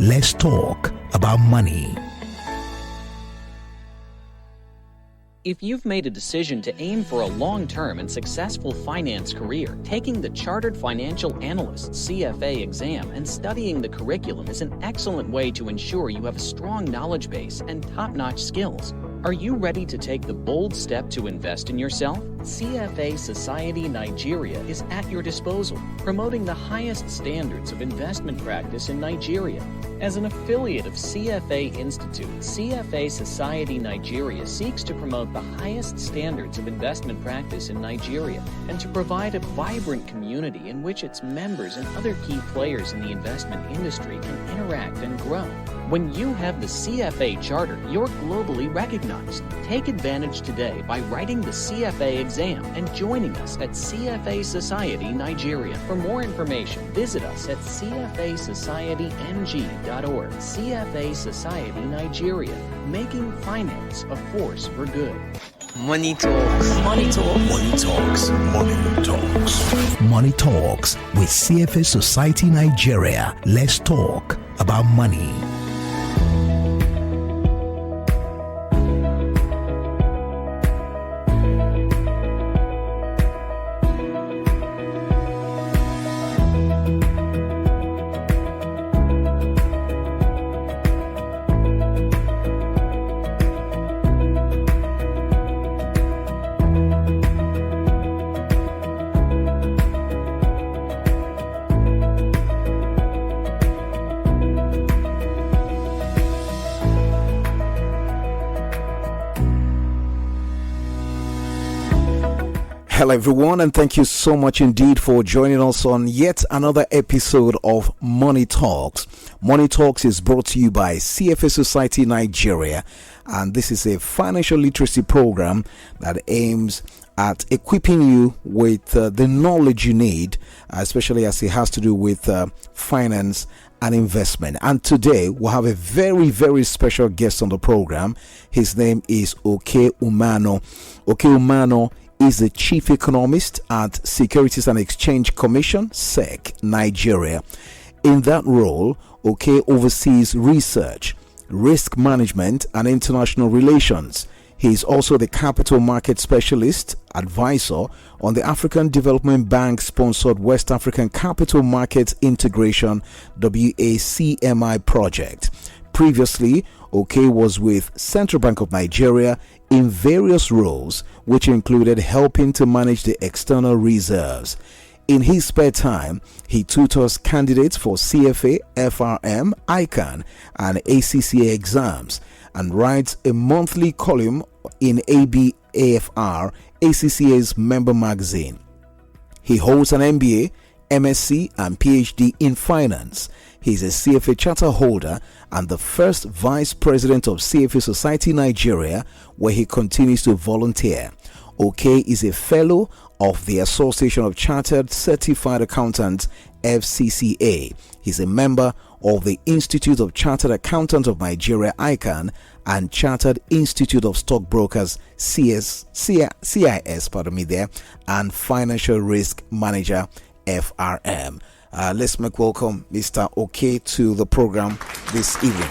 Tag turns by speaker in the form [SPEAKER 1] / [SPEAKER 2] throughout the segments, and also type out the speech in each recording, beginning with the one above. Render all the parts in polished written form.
[SPEAKER 1] Let's talk about money.
[SPEAKER 2] If you've made a decision to aim for a long-term and successful finance career, taking the Chartered Financial Analyst CFA exam and studying the curriculum is an excellent way to ensure you have a strong knowledge base and top-notch skills. Are you ready to take the bold step to invest in yourself? CFA Society Nigeria is at your disposal, promoting the highest standards of investment practice in Nigeria. As an affiliate of CFA Institute, CFA Society Nigeria seeks to promote the highest standards of investment practice in Nigeria and to provide a vibrant community in which its members and other key players in the investment industry can interact and grow. When you have the CFA charter, you're globally recognized. Take advantage today by writing the CFA exam and joining us at CFA Society Nigeria. For more information, visit us at cfasocietyn.org. CFA Society Nigeria, making finance a force for good.
[SPEAKER 3] Money Talks. Money Talks.
[SPEAKER 1] Money Talks. Money Talks. Money Talks with CFA Society Nigeria. Let's talk about money. Hello everyone, and thank you so much indeed for joining us on yet another episode of Money Talks. Money Talks is brought to you by CFA Society Nigeria, and this is a financial literacy program that aims at equipping you with the knowledge you need, especially as it has to do with finance and investment. And today we'll have a very, very special guest on the program. His name is Okey Umeano. Okey Umeano is the Chief Economist at Securities and Exchange Commission, SEC, Nigeria. In that role, Okey oversees research, risk management, and international relations. He is also the capital market specialist advisor on the African Development Bank sponsored West African Capital Markets Integration WACMI project. Previously, Okey was with Central Bank of Nigeria in various roles, which included helping to manage the external reserves. In his spare time, he tutors candidates for CFA, FRM, ICANN, and ACCA exams, and writes a monthly column in ABAFR, ACCA's member magazine. He holds an MBA, MSc, and PhD in finance. He is a CFA charter holder and the first vice president of CFA Society Nigeria, where he continues to volunteer. Okey is a fellow of the Association of Chartered Certified Accountants, FCCA. He's a member of the Institute of Chartered Accountants of Nigeria, ICANN, and Chartered Institute of Stockbrokers, CIS, and Financial Risk Manager, FRM. Let's make welcome Mr. Okey to the program this evening.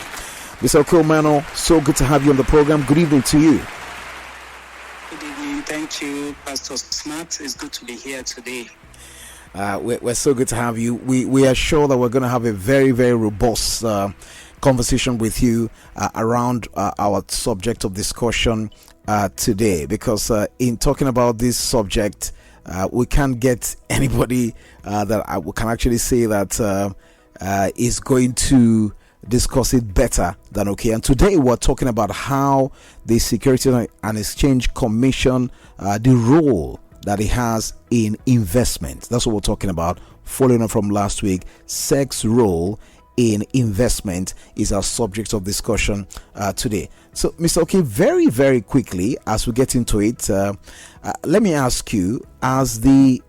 [SPEAKER 1] Mr. Okey Umeano, so good to have you on the program. Good evening to you.
[SPEAKER 4] Good evening. Thank you, Pastor Smart. It's good to be here today.
[SPEAKER 1] We're so good to have you. We are sure that we're going to have a very, very robust conversation with you around our subject of discussion today, because in talking about this subject, we can't get anybody that we can actually say that is going to discuss it better than Okey. And today we're talking about how the Securities and Exchange Commission, the role that it has in investment. That's what we're talking about, following on from last week. SEC's role in investment is our subject of discussion today. So, Mr. Okey, very, very quickly, as we get into it, let me ask you, as the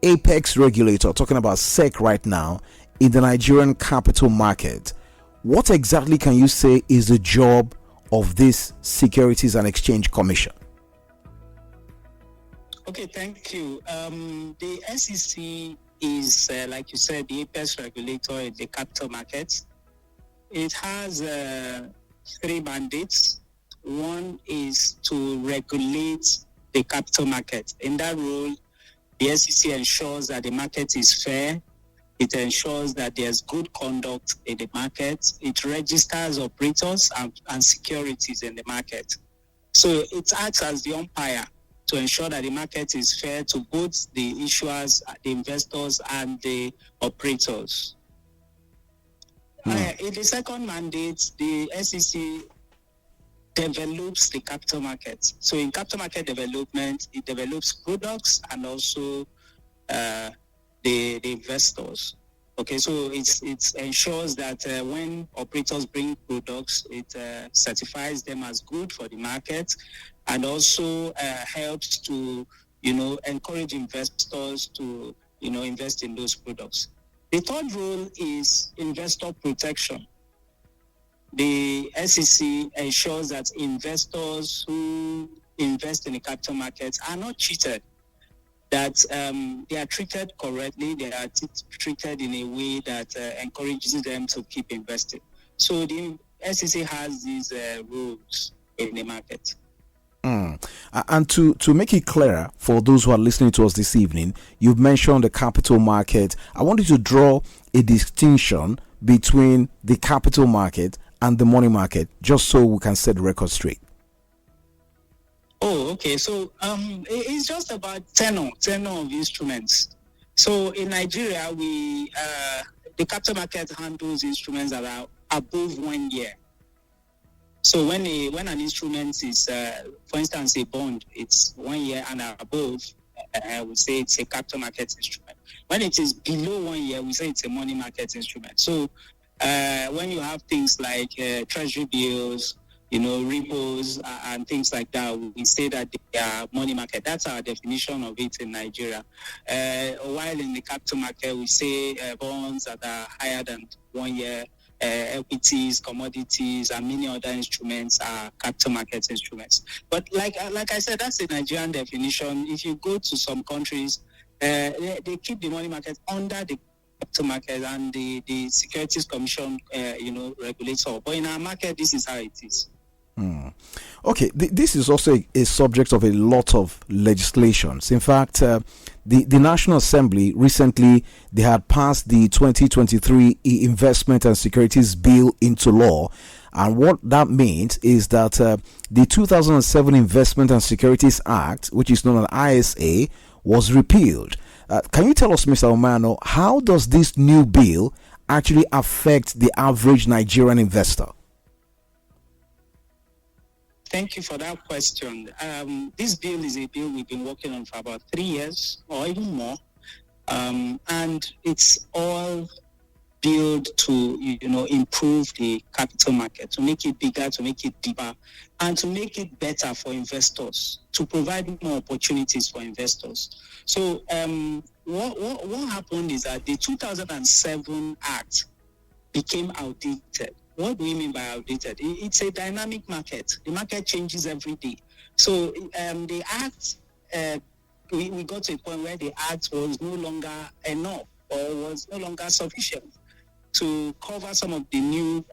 [SPEAKER 1] apex regulator, talking about SEC right now, in the Nigerian capital market, what exactly can you say is the job of this Securities and Exchange Commission?
[SPEAKER 4] Okay, thank you. The SEC is, like you said, the apex regulator in the capital markets. it has three mandates. One is to regulate the capital market. In that role, the SEC ensures that the market is fair. It ensures that there's good conduct in the market. It registers operators and securities in the market. So it acts as the umpire to ensure that the market is fair to both the issuers, the investors, and the operators. In the second mandate, the SEC develops the capital market. So in capital market development, it develops products and also the investors. Okay, so it ensures that when operators bring products, it certifies them as good for the market, and also helps to encourage investors to invest in those products. The third role is investor protection. The SEC ensures that investors who invest in the capital markets are not cheated, that they are treated correctly, they are treated in a way that encourages them to keep investing. So the SEC has these rules in the market.
[SPEAKER 1] And to make it clearer for those who are listening to us this evening, you've mentioned the capital market. I want you to draw a distinction between the capital market and the money market, just so we can set the record straight.
[SPEAKER 4] Oh, okay. So it's just about tenor of instruments. So in Nigeria, the capital market handles instruments that are above 1 year. So when an instrument is, for instance, a bond, it's 1 year and above, I would say it's a capital market instrument. When it is below 1 year, we say it's a money market instrument. So when you have things like treasury bills, repos and things like that, we say that they are money market. That's our definition of it in Nigeria. While in the capital market, we say bonds that are higher than 1 year, equities, commodities, and many other instruments are capital market instruments. But like I said, that's the Nigerian definition. If you go to some countries, they keep the money market under the capital market and the Securities Commission, regulator. But in our market, this is how it is.
[SPEAKER 1] Okay, this is also a subject of a lot of legislations. In fact, the National Assembly recently, they had passed the 2023 Investment and Securities Bill into law. And what that means is that the 2007 Investment and Securities Act, which is known as ISA, was repealed. Can you tell us, Mr. Umeano, how does this new bill actually affect the average Nigerian investor?
[SPEAKER 4] Thank you for that question. This bill is a bill we've been working on for about 3 years or even more. And it's all built to, improve the capital market, to make it bigger, to make it deeper, and to make it better for investors, to provide more opportunities for investors. So what happened is that the 2007 Act became outdated. What do we mean by outdated? It's a dynamic market. The market changes every day. So the Act, we got to a point where the Act was no longer enough or was no longer sufficient to cover some of the new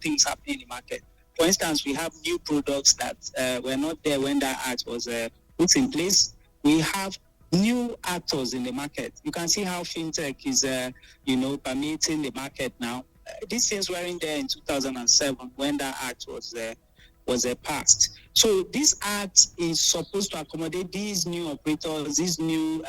[SPEAKER 4] things happening in the market. For instance, we have new products that were not there when that Act was put in place. We have new actors in the market. You can see how fintech is, permeating the market now. These things weren't there in 2007 when that Act was passed. So this Act is supposed to accommodate these new operators, these new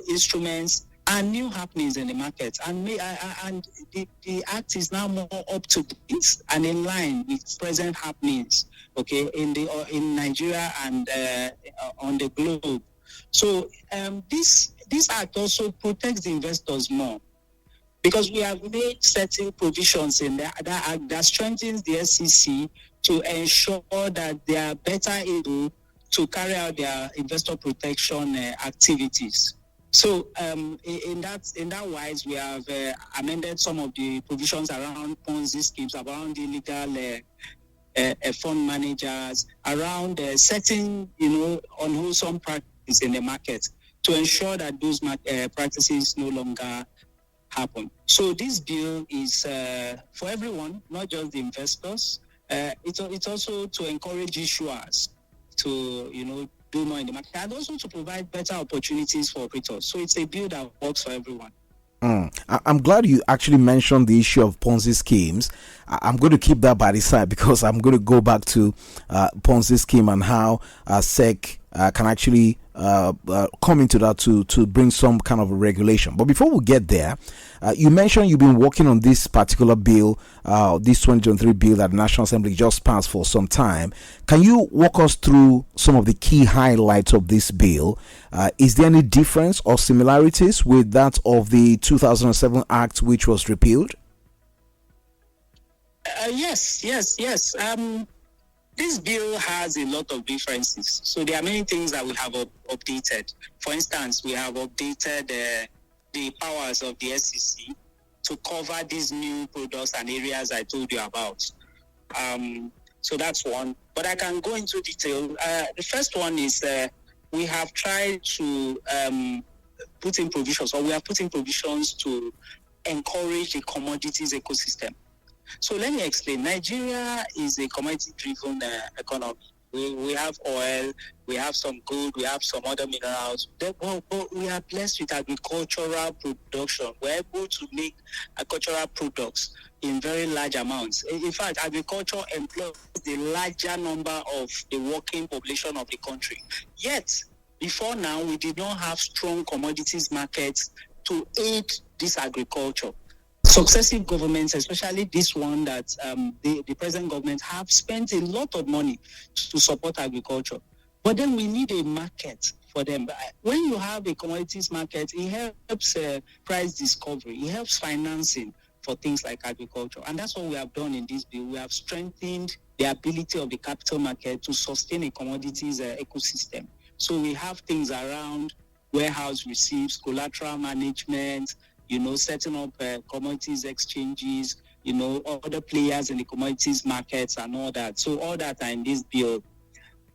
[SPEAKER 4] instruments, and new happenings in the market. And the Act is now more up to date and in line with present happenings, okay, in Nigeria and on the globe. So this Act also protects the investors more, because we have made certain provisions in that Act that strengthens the SEC to ensure that they are better able to carry out their investor protection activities. So in that wise, we have amended some of the provisions around Ponzi schemes, around illegal fund managers, around certain unwholesome practices in the market, to ensure that those practices no longer happen. So this bill is for everyone, not just the investors. It's also to encourage issuers to, do more in the market, and also to provide better opportunities for operators. So it's a bill that works for everyone.
[SPEAKER 1] I'm glad you actually mentioned the issue of Ponzi schemes. I'm going to keep that by the side because I'm going to go back to Ponzi scheme and how SEC can actually come into that to bring some kind of a regulation. But before we get there, you mentioned you've been working on this particular bill, this 2023 bill that the National Assembly just passed for some time. Can you walk us through some of the key highlights of this bill? Is there any difference or similarities with that of the 2007 Act, which was repealed?
[SPEAKER 4] Yes. This bill has a lot of differences. So there are many things that we have updated. For instance, we have updated the powers of the SEC to cover these new products and areas I told you about. So that's one. But I can go into detail. The first one is we have tried to put in provisions, or we are putting provisions to encourage a commodities ecosystem. So let me explain. Nigeria is a commodity-driven economy. We have oil, we have some gold, we have some other minerals. But we are blessed with agricultural production. We're able to make agricultural products in very large amounts. In fact, agriculture employs the larger number of the working population of the country. Yet, before now, we did not have strong commodities markets to aid this agriculture. Successive governments, especially this one that the present government, have spent a lot of money to support agriculture. But then we need a market for them. When you have a commodities market, it helps price discovery. It helps financing for things like agriculture. And that's what we have done in this bill. We have strengthened the ability of the capital market to sustain a commodities ecosystem. So we have things around warehouse receipts, collateral management, setting up commodities exchanges, other players in the commodities markets and all that. So all that are in this bill.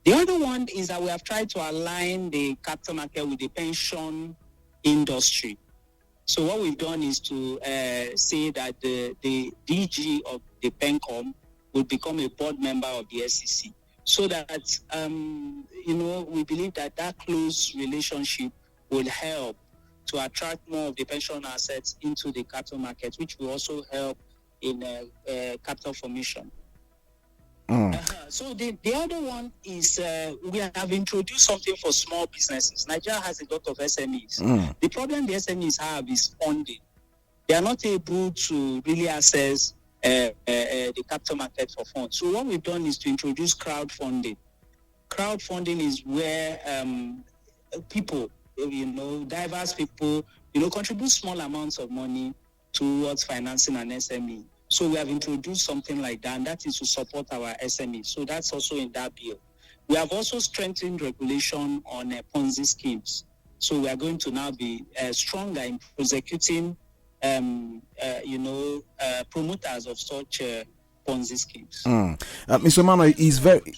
[SPEAKER 4] The other one is that we have tried to align the capital market with the pension industry. So what we've done is to say that the DG of the PENCOM would become a board member of the SEC. So that, we believe that close relationship will help to attract more of the pension assets into the capital market, which will also help in capital formation. So the other one is we have introduced something for small businesses. Nigeria has a lot of SMEs. The problem the SMEs have is funding. They are not able to really access the capital market for funds. So what we've done is to introduce crowdfunding. Crowdfunding is where people, diverse people, contribute small amounts of money towards financing an SME. So we have introduced something like that, and that is to support our SME. So that's also in that bill. We have also strengthened regulation on Ponzi schemes. So we are going to now be stronger in prosecuting, promoters of such Ponzi schemes.
[SPEAKER 1] Mr. Umeano is very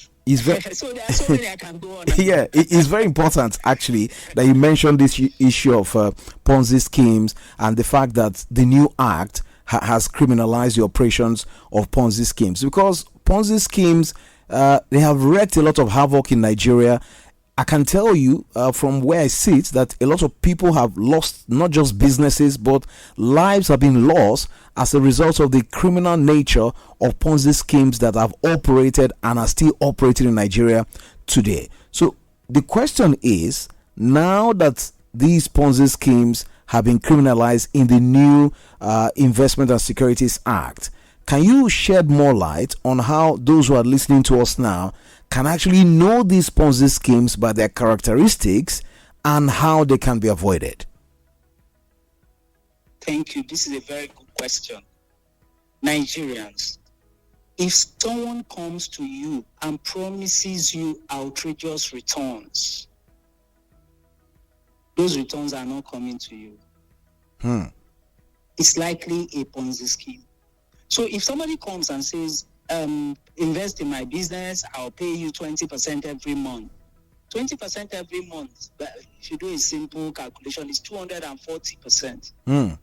[SPEAKER 4] so there are so many I can go on.
[SPEAKER 1] Yeah, it's very important actually that you mentioned this issue of Ponzi schemes and the fact that the new act has criminalized the operations of Ponzi schemes, because Ponzi schemes they have wreaked a lot of havoc in Nigeria. I can tell you from where I sit that a lot of people have lost not just businesses, but lives have been lost as a result of the criminal nature of Ponzi schemes that have operated and are still operating in Nigeria today. So the question is, now that these Ponzi schemes have been criminalized in the new Investment and Securities Act, can you shed more light on how those who are listening to us now can actually know these Ponzi schemes by their characteristics and how they can be avoided?
[SPEAKER 4] Thank you. This is a very good question. Nigerians, if someone comes to you and promises you outrageous returns, those returns are not coming to you. It's likely a Ponzi scheme. So if somebody comes and says, invest in my business, I'll pay you 20% every month, 20% every month, but if you do a simple calculation, it's 240%.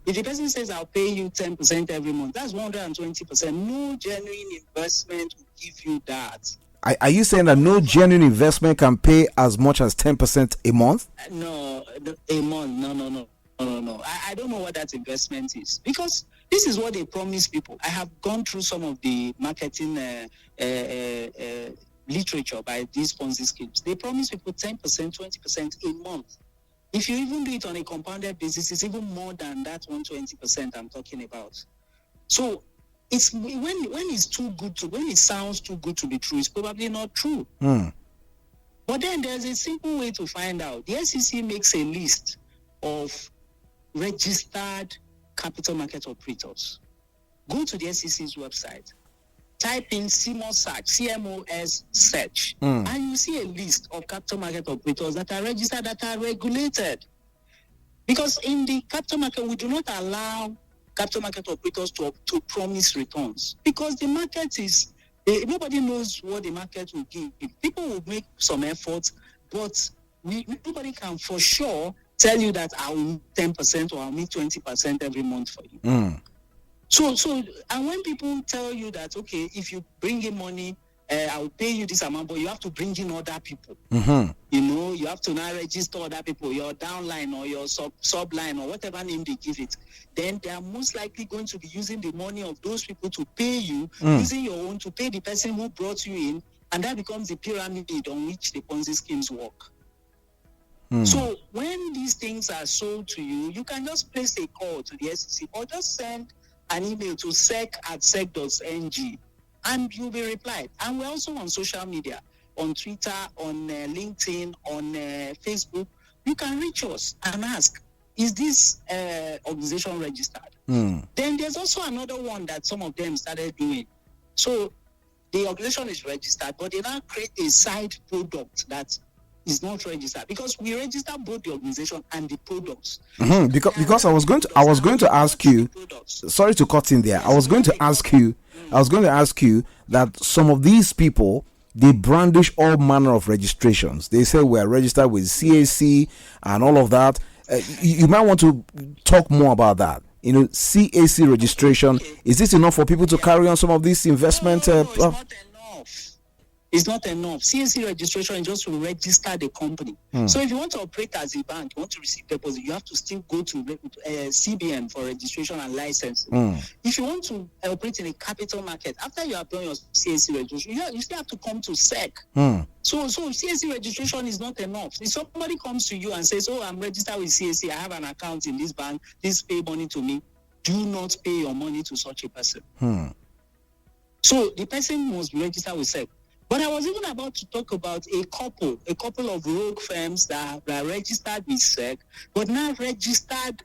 [SPEAKER 4] If the person says, I'll pay you 10% every month, that's 120%. No genuine investment will give you that.
[SPEAKER 1] Are you saying that no genuine investment can pay as much as 10% a month?
[SPEAKER 4] No, a month. No. I don't know what that investment is, because this is what they promise people. I have gone through some of the marketing literature by these Ponzi schemes. They promise people 10%, 20% a month. If you even do it on a compounded basis, it's even more than that 120% I'm talking about. So it's when it's too good to, when it sounds too good to be true, it's probably not true. But then there's a simple way to find out. The SEC makes a list of registered capital market operators. Go to the SEC's website, type in CMOS search, and you see a list of capital market operators that are registered, that are regulated. Because in the capital market, we do not allow capital market operators to promise returns, because the market is, nobody knows what the market will give. People will make some efforts, but nobody can for sure tell you that I'll meet 10% or I'll meet 20% every month for you. So, and when people tell you that, okay, if you bring in money, I'll pay you this amount, but you have to bring in other people. You know, you have to now register other people, your downline or your subline or whatever name they give it. Then they are most likely going to be using the money of those people to pay you, using your own to pay the person who brought you in, and that becomes the pyramid on which the Ponzi schemes work. So when these things are sold to you, you can just place a call to the SEC or just send an email to sec@sec.ng and you'll be replied. And we're also on social media, on Twitter, on LinkedIn, on Facebook. You can reach us and ask, is this organization registered? Then there's also another one that some of them started doing. So the organization is registered, but they now create a side product that is not registered, because we register both the organization and the products.
[SPEAKER 1] Because I was going to ask you, sorry to cut in there. I was going to ask you that some of these people, they brandish all manner of registrations. They say we're registered with CAC and all of that. You might want to talk more about that. You know, CAC registration. Is this enough for people to carry on some of these investment?
[SPEAKER 4] No, it's not enough. It's not enough. CAC registration is just to register the company. So if you want to operate as a bank, you want to receive deposit, you have to still go to CBN for registration and licensing. If you want to operate in a capital market, after you have done your CAC registration, you still have to come to SEC. So CAC registration is not enough. If somebody comes to you and says, oh, I'm registered with CAC, I have an account in this bank, please pay money to me, do not pay your money to such a person. So the person must be registered with SEC. But I was even about to talk about a couple of rogue firms that are registered with SEC, but now registered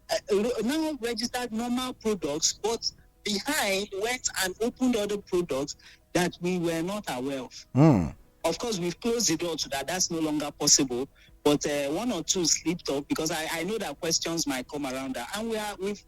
[SPEAKER 4] normal products, but behind went and opened other products that we were not aware of. Of course, we've closed the door to that. That's no longer possible. But one or two slipped up, because I know that questions might come around that, and we've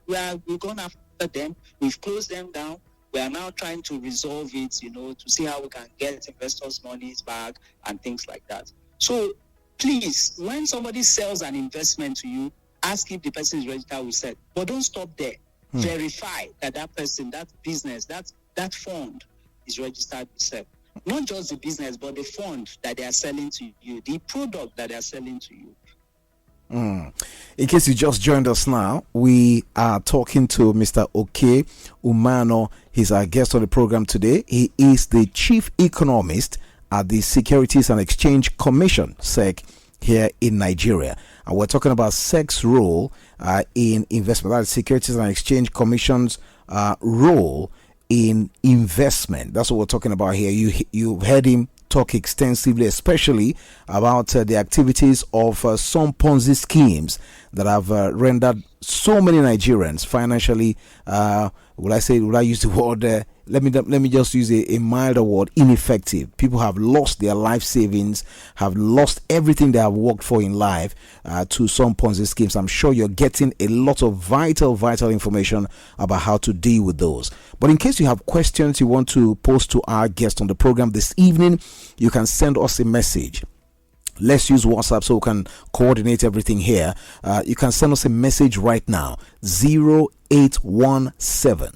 [SPEAKER 4] gone after them. We've closed them down. We are now trying to resolve it, to see how we can get investors' monies back and things like that. So please, when somebody sells an investment to you, ask if the person is registered with SEC. But don't stop there. Verify that person, that business, that fund is registered with SEC. Not just the business, but the fund that they are selling to you, the product that they are selling to you.
[SPEAKER 1] In case you just joined us now, we are talking to Mr. Okey Umeano. He's our guest on the program today. He is the Chief Economist at the Securities and Exchange Commission, SEC, here in Nigeria. And we're talking about SEC's role in investment. That's Securities and Exchange Commission's role in investment. That's what we're talking about here. You've heard him talk extensively, especially about the activities of some Ponzi schemes that have rendered so many Nigerians financially, will I use the word, let me just use a milder word, ineffective. People have lost their life savings, have lost everything they have worked for in life to some Ponzi schemes. I'm sure you're getting a lot of vital information about how to deal with those. But in case you have questions you want to post to our guest on the program this evening, you can send us a message. Let's use WhatsApp so we can coordinate everything here. You can send us a message right now: 0817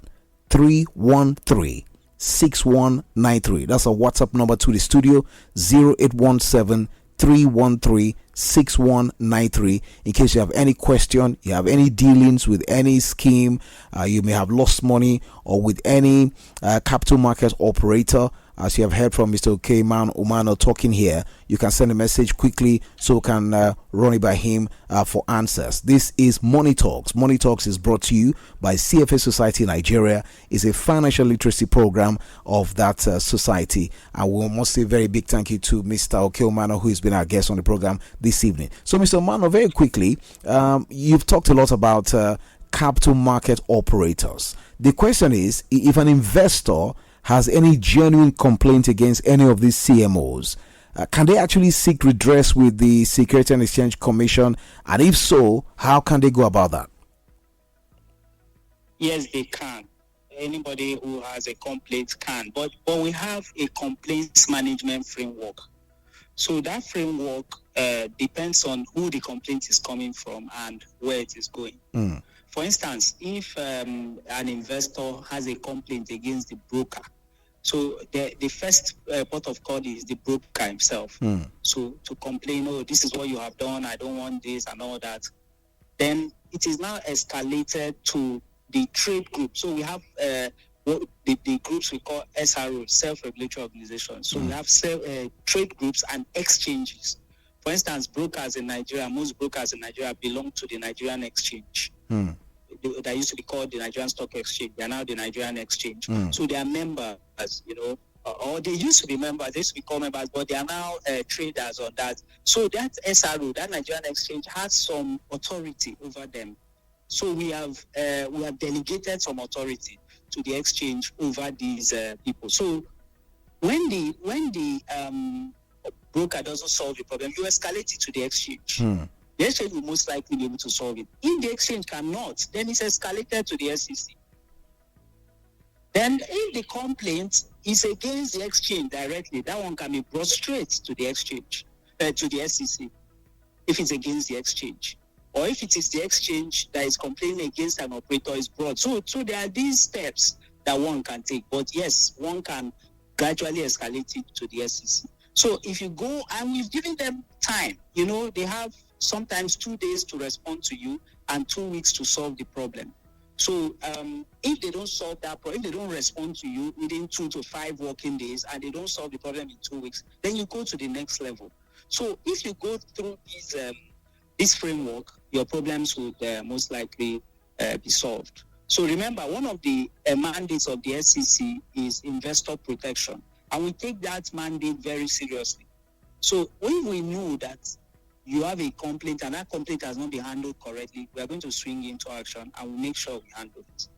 [SPEAKER 1] 313 6193. That's a WhatsApp number to the studio: 0817 313 6193. In case you have any question, you have any dealings with any scheme, you may have lost money, or with any capital market operator, as you have heard from Mr. Okey Umeano talking here, you can send a message quickly so we can run it by him for answers. This is Money Talks. Money Talks is brought to you by CFA Society Nigeria. It's a financial literacy program of that society. And we must say a very big thank you to Mr. Okey Umeano, who has been our guest on the program this evening. So, Mr. Umeano, very quickly, you've talked a lot about capital market operators. The question is, if an investor has any genuine complaint against any of these CMOs, can they actually seek redress with the Securities and Exchange Commission? And if so, how can they go about that?
[SPEAKER 4] Yes, they can. Anybody who has a complaint can. But we have a complaints management framework. So that framework depends on who the complaint is coming from and where it is going. For instance, if an investor has a complaint against the broker, so the first port of call is the broker himself. So to complain, oh, this is what you have done, I don't want this and all that. Then it is now escalated to the trade group. So we have the groups we call SRO, self-regulatory organizations. So we have trade groups and exchanges. For instance, brokers in Nigeria, most brokers in Nigeria belong to the Nigerian Exchange. That used to be called the Nigerian Stock Exchange. They are now the Nigerian Exchange. So they are members, or they used to be members, they used to be called members, but they are now traders on that. So that SRO, that Nigerian Exchange, has some authority over them. So we have delegated some authority to the exchange over these people. So when the broker doesn't solve the problem, you escalate it to the exchange. The exchange will most likely be able to solve it. If the exchange cannot, then it's escalated to the SEC. Then if the complaint is against the exchange directly, that one can be brought straight to the exchange, to the SEC, if it's against the exchange. Or if it is the exchange that is complaining against an operator, is brought. So there are these steps that one can take. But yes, one can gradually escalate it to the SEC. So if you go, and we've given them time, they have sometimes 2 days to respond to you and 2 weeks to solve the problem. So if they don't solve that problem, if they don't respond to you within 2 to 5 working days and they don't solve the problem in 2 weeks, then you go to the next level. So if you go through this framework, your problems would most likely be solved. So remember, one of the mandates of the SEC is investor protection, and we take that mandate very seriously. So when we know that you have a complaint and that complaint has not been handled correctly, we are going to swing into action and we'll make sure we handle it.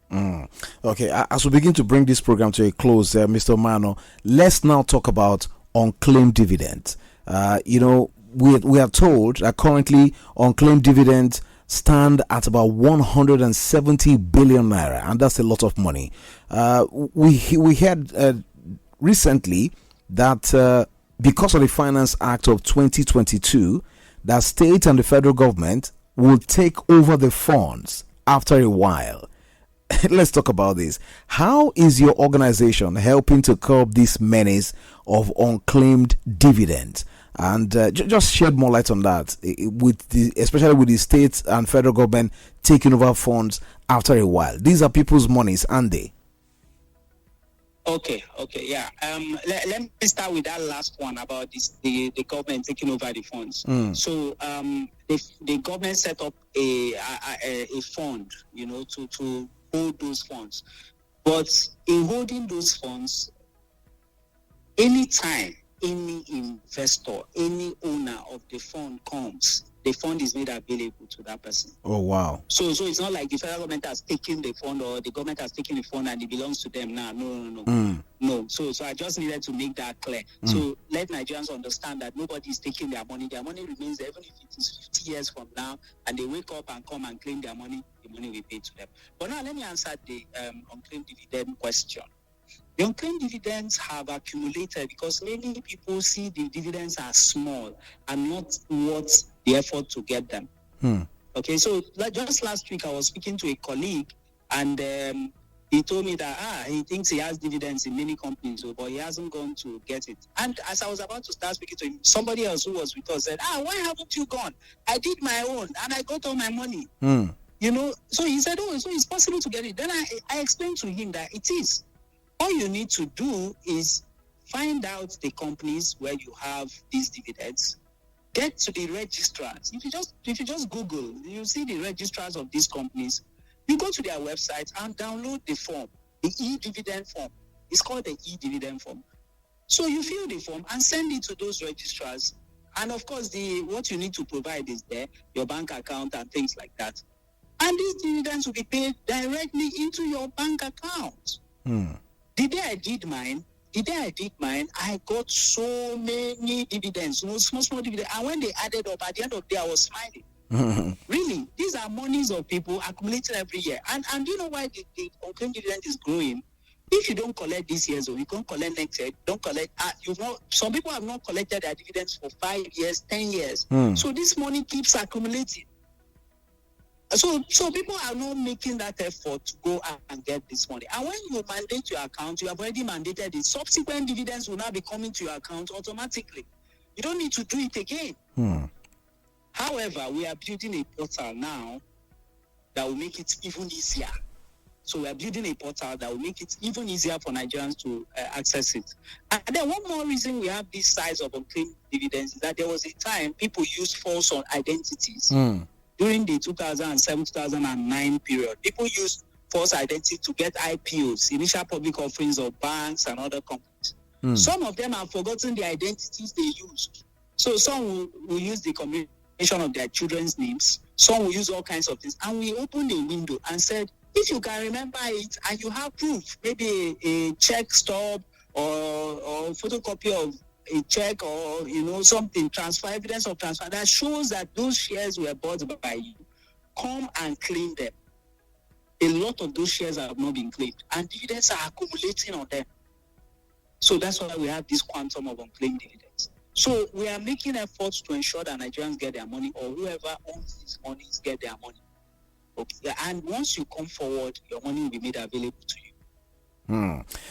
[SPEAKER 1] Okay, as we begin to bring this program to a close, Mr. Umeano, let's now talk about unclaimed dividends. We are told that currently unclaimed dividends stand at about 170 billion naira, and that's a lot of money. We heard recently that because of the Finance Act of 2022, that state and the federal government will take over the funds after a while. Let's talk about this. How is your organization helping to curb this menace of unclaimed dividends? And just shed more light on that, especially with the states and federal government taking over funds after a while. These are people's monies, aren't they?
[SPEAKER 4] Okay, yeah. Let me start with that last one about the government taking over the funds. So the government set up a fund, to hold those funds. But in holding those funds, anytime any investor, any owner of the fund comes, the fund is made available to that person.
[SPEAKER 1] Oh, wow.
[SPEAKER 4] So it's not like the federal government has taken the fund or the government has taken the fund and it belongs to them now. No. So I just needed to make that clear. So let Nigerians understand that nobody is taking their money. Their money remains there, even if it is 50 years from now and they wake up and come and claim their money, the money will be paid to them. But now let me answer the unclaimed dividend question. The unclaimed dividends have accumulated because many people see the dividends as small and not worth the effort to get them. Okay, so just last week I was speaking to a colleague, and he told me that he thinks he has dividends in many companies, but he hasn't gone to get it. And as I was about to start speaking to him, somebody else who was with us said, why haven't you gone? I did my own and I got all my money. So he said, so it's possible to get it. Then I explained to him that it is. All you need to do is find out the companies where you have these dividends. Get to the registrars. If you just Google, you see the registrars of these companies. You go to their website and download the form, the e-dividend form. It's called the e-dividend form. So you fill the form and send it to those registrars. And of course, what you need to provide is there, your bank account and things like that. And these dividends will be paid directly into your bank account. The day I did mine, I got so many dividends, small dividends. And when they added up, at the end of the day, I was smiling. Really, these are monies of people accumulated every year. And do you know why the unclaimed dividend is growing? If you don't collect this year, or you can't collect next year, don't collect. Some people have not collected their dividends for 5 years, 10 years. So this money keeps accumulating. So people are not making that effort to go and get this money. And when you mandate your account, you have already mandated it. Subsequent dividends will now be coming to your account automatically. You don't need to do it again. However, we are building a portal now that will make it even easier. So we are building a portal that will make it even easier for Nigerians to access it. And then one more reason we have this size of unclaimed dividends is that there was a time people used false identities. During the 2007-2009 period, people used false identity to get IPOs, initial public offerings of banks and other companies. Some of them have forgotten the identities they used. So some will use the combination of their children's names. Some will use all kinds of things. And we opened a window and said, if you can remember it and you have proof, maybe a check stub or photocopy of a check or something, transfer evidence of transfer that shows that those shares were bought by you, come and claim them. A lot of those shares have not been claimed, and dividends are accumulating on them. So that's why we have this quantum of unclaimed dividends. So we are making efforts to ensure that Nigerians get their money, or whoever owns these monies get their money. Okay. And once you come forward, your money will be made available to you.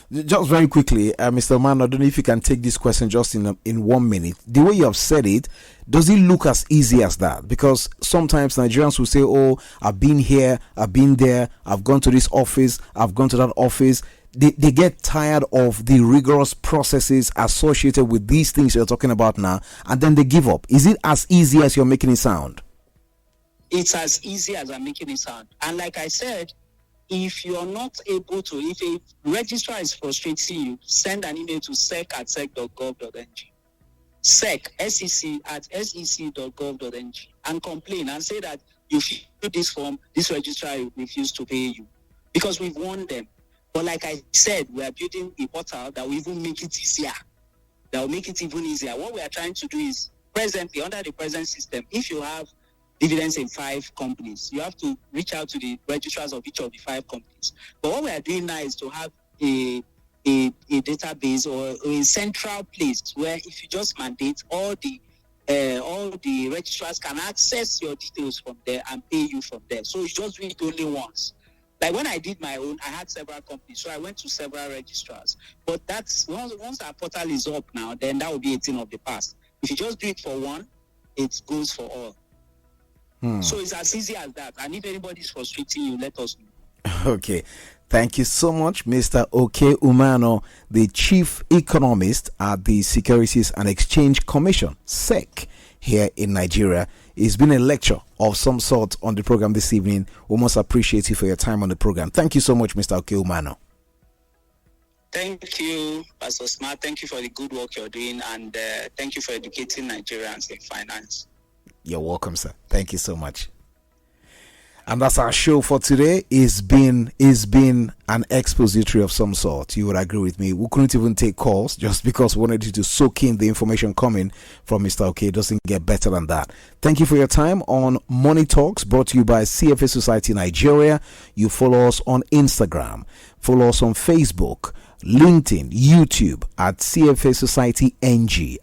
[SPEAKER 1] Just very quickly, Mr. Umeano, I don't know if you can take this question just in 1 minute. The way you have said it, does it look as easy as that? Because sometimes Nigerians will say, I've been here, I've been there, I've gone to this office, I've gone to that office. They get tired of the rigorous processes associated with these things you're talking about now, and then they give up. Is it as easy as you're making it sound?
[SPEAKER 4] It's as easy as I'm making it sound. And like I said, if you're not able to, if a registrar is frustrating you, send an email to sec@sec.gov.ng. sec@sec.gov.ng and complain and say that you fill this form, this registrar refused to pay you. Because we've warned them. But like I said, we are building a portal that will even make it easier. That will make it even easier. What we are trying to do is, presently, under the present system, if you have dividends in 5 companies, you have to reach out to the registrars of each of the 5 companies. But what we are doing now is to have a database or a central place where if you just mandate, all the registrars can access your details from there and pay you from there. So you just do it only once. Like when I did my own, I had several companies, so I went to several registrars. But that's once our portal is up now, then that will be a thing of the past. If you just do it for one, it goes for all. So it's as easy as that. And if anybody is frustrating you, let us know.
[SPEAKER 1] Okay. Thank you so much, Mr. Okey Umeano, the Chief Economist at the Securities and Exchange Commission, SEC, here in Nigeria. It's been a lecture of some sort on the program this evening. We must appreciate you for your time on the program. Thank you so much, Mr. Okey Umeano.
[SPEAKER 4] Thank you, Pastor Smart. Thank you for the good work you're doing, and thank you for educating Nigerians in finance.
[SPEAKER 1] You're welcome, sir. Thank you so much. And that's our show for today. It's been an expository of some sort. You would agree with me. We couldn't even take calls just because we wanted you to soak in the information coming from Mr. Okey. It doesn't get better than that. Thank you for your time on Money Talks, brought to you by CFA Society Nigeria. You follow us on Instagram. Follow us on Facebook. LinkedIn, YouTube at CFA Society NG,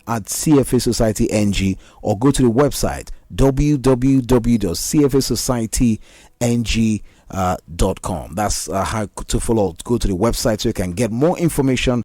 [SPEAKER 1] or go to the website www.cfasocietynг.com. That's how to follow. Go to the website so you can get more information